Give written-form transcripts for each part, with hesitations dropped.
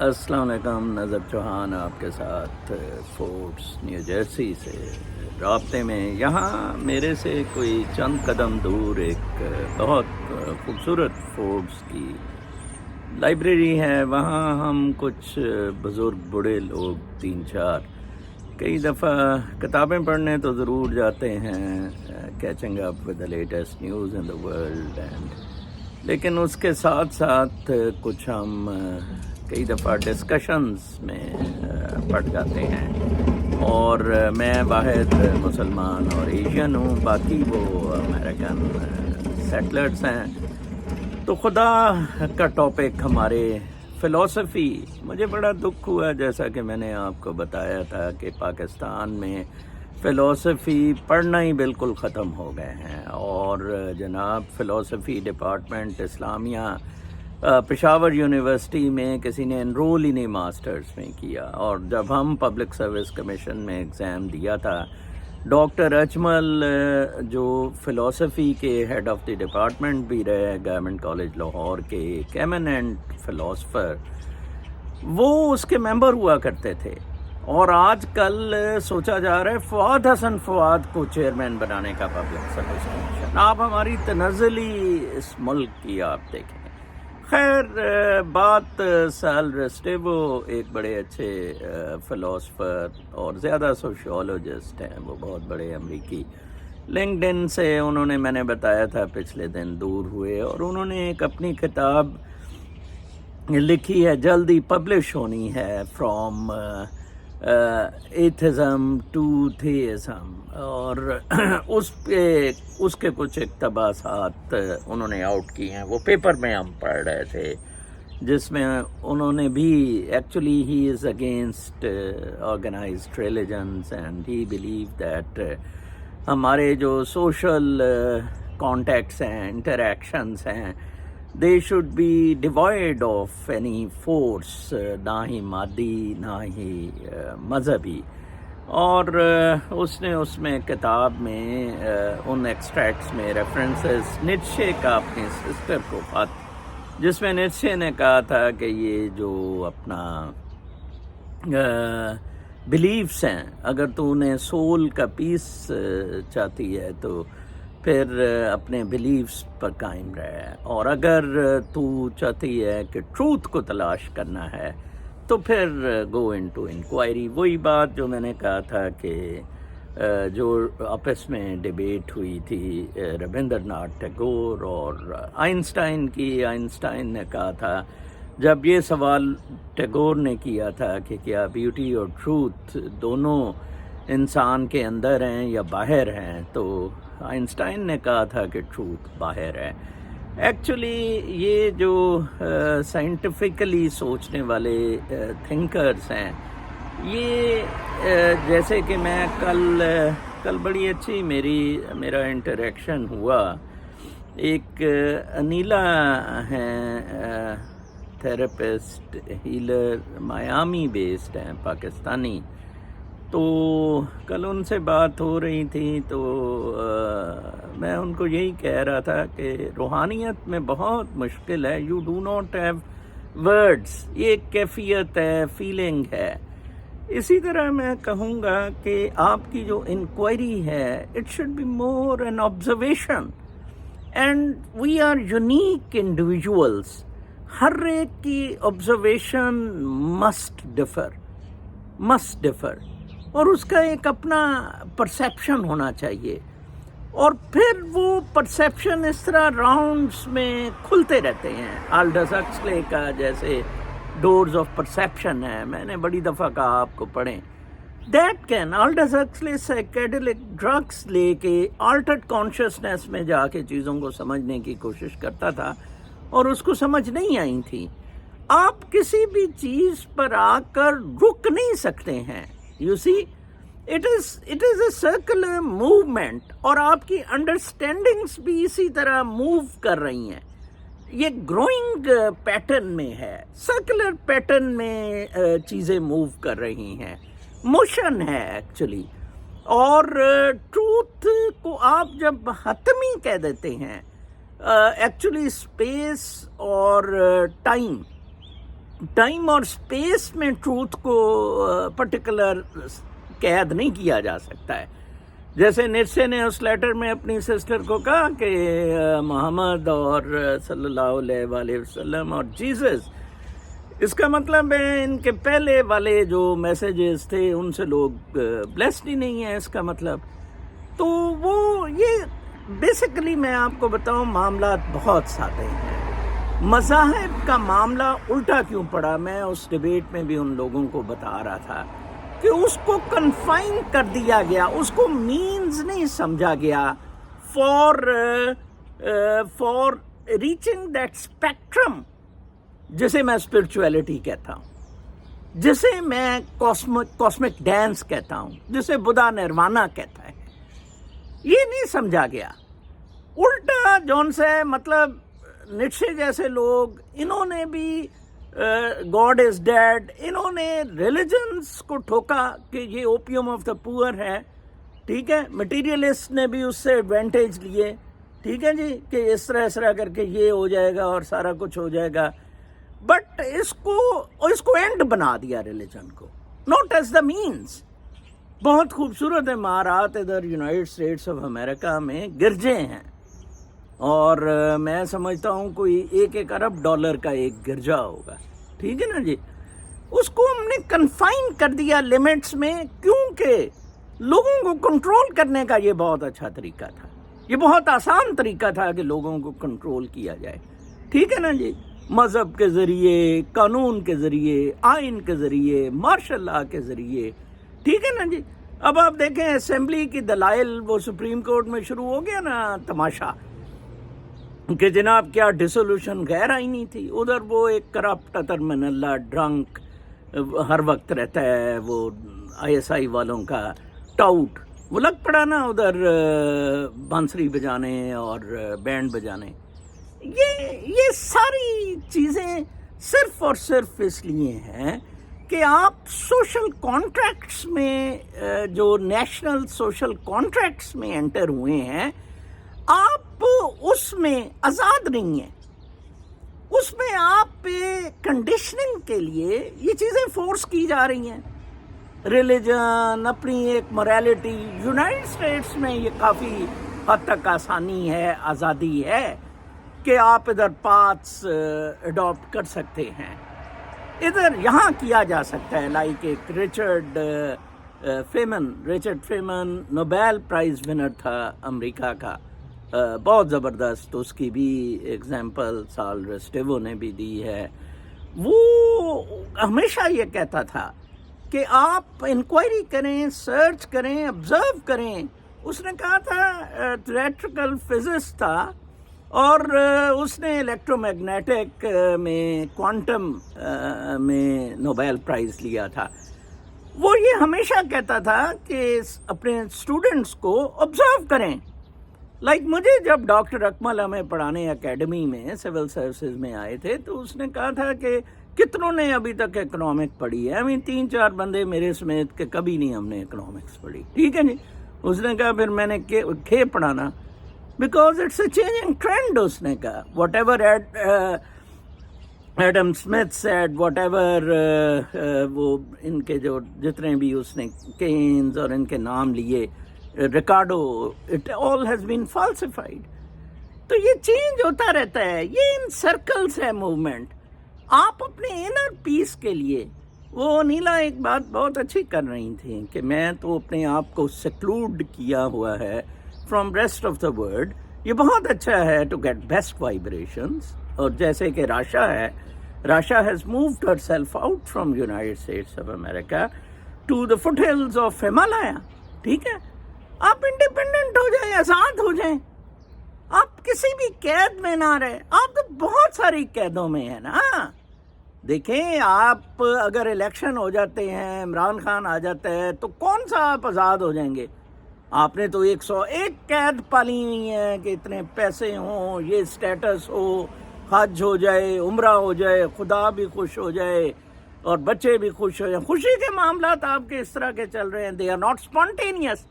السلام علیکم، نظر چوہان آپ کے ساتھ فورٹس نیو جرسی سے رابطے میں۔ یہاں میرے سے کوئی چند قدم دور ایک بہت خوبصورت فورٹس کی لائبریری ہے۔ وہاں ہم کچھ بزرگ بوڑھے لوگ 3-4 کئی دفعہ کتابیں پڑھنے تو ضرور جاتے ہیں، catching up with the latest news in the world لیکن اس کے ساتھ ساتھ کچھ ہم کئی دفعہ ڈسکشنز میں پڑ جاتے ہیں، اور میں واحد مسلمان اور ایشین ہوں، باقی وہ امریکن سیٹلرز ہیں۔ تو خدا کا ٹاپک ہمارے فلسفی۔ مجھے بڑا دکھ ہوا، جیسا کہ میں نے آپ کو بتایا تھا کہ پاکستان میں فلسفی پڑھنا ہی بالکل ختم ہو گئے ہیں، اور جناب فلسفی ڈپارٹمنٹ اسلامیہ پشاور یونیورسٹی میں کسی نے انرول ہی نہیں ماسٹرز میں کیا، اور جب ہم پبلک سروس کمیشن میں ایگزام دیا تھا، ڈاکٹر اجمل جو فلسفی کے ہیڈ آف دی ڈپارٹمنٹ بھی رہے گورنمنٹ کالج لاہور کے، ایک ایمیننٹ فلسفر، وہ اس کے ممبر ہوا کرتے تھے، اور آج کل سوچا جا رہا ہے فواد حسن فواد کو چیئرمین بنانے کا پبلک سروس کمیشن۔ آپ ہماری تنزلی اس ملک کی آپ دیکھیں۔ خیر، بات سال رسٹیوو ایک بڑے اچھے فلسفر اور زیادہ سوشیولوجسٹ ہیں، وہ بہت بڑے امریکی، لنکڈ ان سے انہوں نے، میں نے بتایا تھا پچھلے دن، دور ہوئے، اور انہوں نے ایک اپنی کتاب لکھی ہے، جلدی پبلش ہونی ہے، فرام ایتھزم ٹو تھیزم، اور اس کے کچھ اقتباسات انہوں نے آؤٹ کی ہیں، وہ پیپر میں ہم پڑھ رہے تھے، جس میں انہوں نے بھی actually he is against organised religions and he believe that ہمارے جو سوشل کانٹیکٹس ہیں، انٹریکشنز ہیں، they should be devoid of any force، نہ ہی مادی نہ ہی مذہبی۔ اور اس نے اس میں کتاب میں ان ایکسٹریکٹس میں ریفرنسز نیٹشے کا اپنی سسٹر کو خط، جس میں نیٹشے نے کہا تھا کہ یہ جو اپنا بلیفس ہیں، اگر تو انہیں سول کا پیس چاہتی ہے تو پھر اپنے بلیفس پر قائم رہے، اور اگر تو چاہتی ہے کہ ٹروتھ کو تلاش کرنا ہے تو پھر گو انٹو انکوائری۔ وہی بات جو میں نے کہا تھا کہ جو آپس میں ڈیبیٹ ہوئی تھی ربندر ناتھ ٹیگور اور آئنسٹائن کی۔ آئنسٹائن نے کہا تھا، جب یہ سوال ٹیگور نے کیا تھا کہ کیا بیوٹی اور ٹروتھ دونوں انسان کے اندر ہیں یا باہر ہیں، تو آئنسٹائن نے کہا تھا کہ ٹروتھ باہر ہے۔ ایکچولی یہ جو سائنٹیفکلی سوچنے والے تھنکرز ہیں، یہ جیسے کہ میں کل بڑی اچھی میرا انٹریکشن ہوا، ایک انیلا ہیں، تھراپسٹ ہیلر، میامی بیسڈ ہیں، پاکستانی۔ تو کل ان سے بات ہو رہی تھی، تو میں ان کو یہی کہہ رہا تھا کہ روحانیت میں بہت مشکل ہے، you do not have words, یہ ایک کیفیت ہے، فیلنگ ہے۔ اسی طرح میں کہوں گا کہ آپ کی جو انکوائری ہے، it should be more an observation, and we are unique individuals, ہر ایک کی آبزرویشن مسٹ ڈفر، اور اس کا ایک اپنا پرسیپشن ہونا چاہیے، اور پھر وہ پرسیپشن اس طرح راؤنڈز میں کھلتے رہتے ہیں۔ آلڈس ہکسلے کا جیسے ڈورز آف پرسیپشن ہے، میں نے بڑی دفعہ کہا آپ کو پڑھیں، دیٹ کین آلڈس ہکسلے سائیکیڈلک ڈرگس لے کے آلٹرڈ کانشیسنیس میں جا کے چیزوں کو سمجھنے کی کوشش کرتا تھا، اور اس کو سمجھ نہیں آئی تھی۔ آپ کسی بھی چیز پر آ کر رک نہیں سکتے ہیں، you see it is a circular movement, اور آپ کی انڈرسٹینڈنگس بھی اسی طرح موو کر رہی ہیں۔ یہ گروئنگ پیٹرن میں ہے، سرکولر پیٹرن میں چیزیں موو کر رہی ہیں، موشن ہے ایکچولی۔ اور ٹروتھ کو آپ جب حتمی کہہ دیتے ہیں، ایکچولی اسپیس اور ٹائم ٹائم اور اسپیس میں ٹروتھ کو پرٹیکولر قید نہیں کیا جا سکتا ہے. جیسے نیٹشے نے اس لیٹر میں اپنی سسٹر کو کہا کہ محمد اور صلی اللہ علیہ وآلہ وسلم اور جیسس، اس کا مطلب ہے ان کے پہلے والے جو میسیجز تھے ان سے لوگ بلیسڈ ہی نہیں ہیں، اس کا مطلب. تو وہ یہ بیسیکلی میں آپ کو بتاؤں معاملات بہت سادے ہیں. مذاہب کا معاملہ الٹا کیوں پڑا، میں اس ڈیبیٹ میں بھی ان لوگوں کو بتا رہا تھا کہ اس کو کنفائن کر دیا گیا، اس کو مینز نہیں سمجھا گیا فار ریچنگ دیٹ اسپیکٹرم جسے میں اسپرچویلٹی کہتا ہوں، جسے میں کاسمک ڈانس کہتا ہوں، جسے بدھا نروانہ کہتا ہے. یہ نہیں سمجھا گیا. الٹا جون سے مطلب نیٹشے جیسے لوگ، انہوں نے بھی گاڈ از ڈیڈ، انہوں نے ریلیجنس کو ٹھوکا کہ یہ اوپیم آف دا پور ہے. ٹھیک ہے، مٹیریلسٹ نے بھی اس سے ایڈوانٹیج لیے. ٹھیک ہے جی، کہ اس طرح کر کے یہ ہو جائے گا اور سارا کچھ ہو جائے گا. بٹ اس کو اینڈ بنا دیا ریلیجن کو، ناٹ ایز دا مینس. بہت خوبصورت امارات ادھر یونائٹڈ اسٹیٹس آف امریکہ میں گرجے ہیں، اور میں سمجھتا ہوں کوئی 1 ارب ڈالر کا ایک گرجا ہوگا. ٹھیک ہے نا جی. اس کو ہم نے کنفائن کر دیا لمٹس میں، کیونکہ لوگوں کو کنٹرول کرنے کا یہ بہت اچھا طریقہ تھا، یہ بہت آسان طریقہ تھا کہ لوگوں کو کنٹرول کیا جائے. ٹھیک ہے نا جی. مذہب کے ذریعے، قانون کے ذریعے، آئین کے ذریعے، مارشل لا کے ذریعے. ٹھیک ہے نا جی. اب آپ دیکھیں اسمبلی کی دلائل، وہ سپریم کورٹ میں شروع ہو گیا نا تماشا، کہ جناب کیا ڈیسولوشن غیر آئینی تھی. ادھر وہ ایک کرپٹ اطر من اللہ ڈرنک ہر وقت رہتا ہے، وہ ISI والوں کا ٹاؤٹ، وہ لگ پڑا نا ادھر بانسری بجانے اور بینڈ بجانے. یہ ساری چیزیں صرف اور صرف اس لیے ہیں کہ آپ سوشل کانٹریکٹس میں، جو نیشنل سوشل کانٹریکٹس میں انٹر ہوئے ہیں، آپ اس میں آزاد نہیں ہیں. اس میں آپ پہ کنڈیشننگ کے لیے یہ چیزیں فورس کی جا رہی ہیں. ریلیجن، اپنی ایک موریلٹی. یونائٹڈ اسٹیٹس میں یہ کافی حد تک آسانی ہے، آزادی ہے کہ آپ ادھر پاتھس اڈاپٹ کر سکتے ہیں. ادھر یہاں کیا جا سکتا ہے، لائک ایک رچرڈ فیمن نوبیل پرائز ونر تھا امریکہ کا، بہت زبردست. اس کی بھی ایگزامپل سال ریسٹیوو نے بھی دی ہے. وہ ہمیشہ یہ کہتا تھا کہ آپ انکوائری کریں، سرچ کریں، آبزرو کریں. اس نے کہا تھا، تھیٹریکل فزسٹ تھا، اور اس نے الیکٹرو میگنیٹک میں کوانٹم میں نوبیل پرائز لیا تھا. وہ یہ ہمیشہ کہتا تھا کہ اپنے اسٹوڈنٹس کو آبزرو کریں. لائک مجھے جب ڈاکٹر اکمل ہمیں پڑھانے اکیڈمی میں سول سروسز میں آئے تھے، تو اس نے کہا تھا کہ کتنوں نے ابھی تک اکنامک پڑھی ہے. 3-4 بندے میرے سمیت کہ کبھی نہیں ہم نے اکنامکس پڑھی. ٹھیک ہے جی. اس نے کہا پھر میں نے کھے پڑھانا، because it's a changing trend. اس نے کہا whatever Adam Smith said, whatever وہ ان کے جو جتنے بھی اس نے کینز اور ان کے نام لیے، Ricardo, it all has been falsified. تو یہ چینج ہوتا رہتا ہے، یہ ان سرکلز ہے موومنٹ. آپ اپنے انر پیس کے لیے، وہ نیلا ایک بات بہت اچھی کر رہی تھی کہ میں تو اپنے آپ کو سیکلوڈ کیا ہوا ہے from rest of the world. یہ بہت اچھا ہے ٹو گیٹ بیسٹ وائبریشنز. اور جیسے کہ Russia has moved herself out from United States of America to the foothills of Himalaya. ٹھیک ہے. آپ انڈیپینڈنٹ ہو جائیں، آزاد ہو جائیں، آپ کسی بھی قید میں نہ رہے. آپ تو بہت ساری قیدوں میں ہیں نا. دیکھیں، آپ اگر الیکشن ہو جاتے ہیں، عمران خان آ جاتا ہے، تو کون سا آپ آزاد ہو جائیں گے؟ آپ نے تو 101 قید پالی ہوئی ہیں کہ اتنے پیسے ہوں، یہ اسٹیٹس ہو، حج ہو جائے، عمرہ ہو جائے، خدا بھی خوش ہو جائے اور بچے بھی خوش ہو جائیں. خوشی کے معاملات آپ کے اس طرح کے چل رہے ہیں. They are not spontaneous.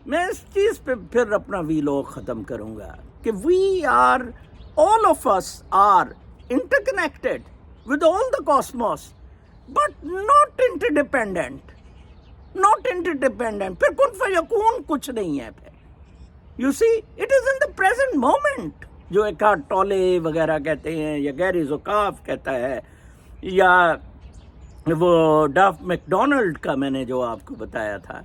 میں اس چیز پہ پھر اپنا ویلوگ ختم کروں گا کہ we are, all of us are interconnected. with all the cosmos, but not interdependent. Not interdependent. پھر کن فیکون کچھ نہیں ہے پھر. You see, it is in the present moment. جو ایکارٹ ٹولے وغیرہ کہتے ہیں یا گیری زوکاف کہتا ہے یا وہ ڈاف میک ڈونلڈ کا میں نے جو آپ کو بتایا تھا,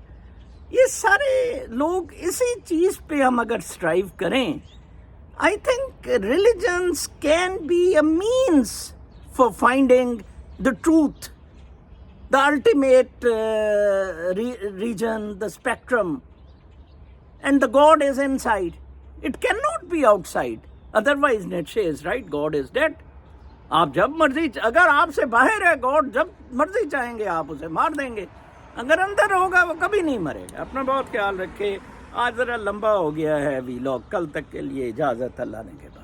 یہ سارے لوگ اسی چیز پہ ہم اگر اسٹرائیو کریں, I think religions can be a means for finding the truth, the ultimate region, the spectrum, and the God is inside. It cannot be outside. Otherwise, Nietzsche is right, God is dead. آپ جب مرضی, اگر آپ سے باہر ہے God, جب مرضی چاہیں گے آپ اسے مار دیں گے. اگر اندر ہوگا وہ کبھی نہیں مرے گا. اپنا بہت خیال رکھے. آج ذرا لمبا ہو گیا ہے وی لاگ, کل تک کے لیے اجازت اللہ نے کے بعد.